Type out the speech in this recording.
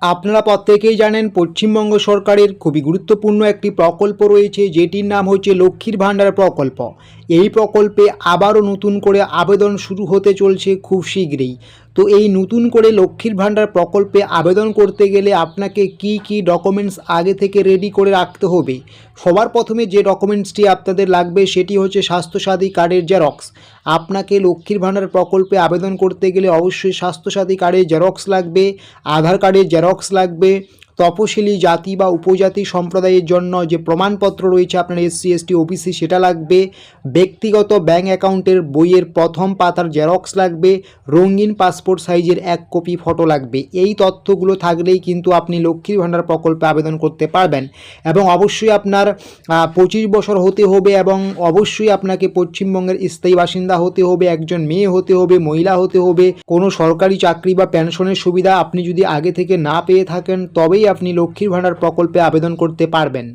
আপনারা প্রত্যেকেই জানেন পশ্চিমবঙ্গ সরকারের খুবই গুরুত্বপূর্ণ একটি প্রকল্প রয়েছে, যেটির নাম হচ্ছে লক্ষ্মীর ভাণ্ডার প্রকল্প। এই প্রকল্পে আবারও নতুন করে আবেদন শুরু হতে চলছে খুব শীঘ্রই। তো এই নতুন করে লক্ষ্মীর ভাণ্ডার প্রকল্পে আবেদন করতে গেলে আপনাকে কি কি ডকুমেন্টস আগে থেকে রেডি করে রাখতে হবে। সবার প্রথমে যে ডকুমেন্টসটি আপনাদের লাগবে সেটি হচ্ছে স্বাস্থ্যসাথী কার্ডের জেরক্স। আপনাকে লক্ষ্মীর ভাণ্ডার প্রকল্পে আবেদন করতে গেলে অবশ্যই স্বাস্থ্যসাথী কার্ডের জেরক্স লাগবে, আধার কার্ডের জেরক্স লাগবে, তপশিলি জাতি বা উপজাতি সম্প্রদায়ের জন্য যে প্রমাণপত্র রয়েছে আপনার এসসি এসটি ওবিসি সেটা লাগবে, ব্যক্তিগত ব্যাঙ্ক অ্যাকাউন্টের বইয়ের প্রথম পাতার জেরক্স লাগবে, রঙিন পাসপোর্ট সাইজের 1 কপি ফটো লাগবে। এই তথ্যগুলো থাকলেই কিন্তু আপনি লক্ষ্মীর ভাণ্ডার প্রকল্পে আবেদন করতে পারবেন। এবং অবশ্যই আপনার 25 বছর হতে হবে এবং অবশ্যই আপনাকে পশ্চিমবঙ্গের স্থায়ী বাসিন্দা হতে হবে, একজন মেয়ে হতে হবে, মহিলা হতে হবে। কোনো সরকারি চাকরি বা পেনশনের সুবিধা আপনি যদি আগে থেকে না পেয়ে থাকেন তবেই আপনি লক্ষ্মীর ভাণ্ডার প্রকল্পে আবেদন করতে পারবেন।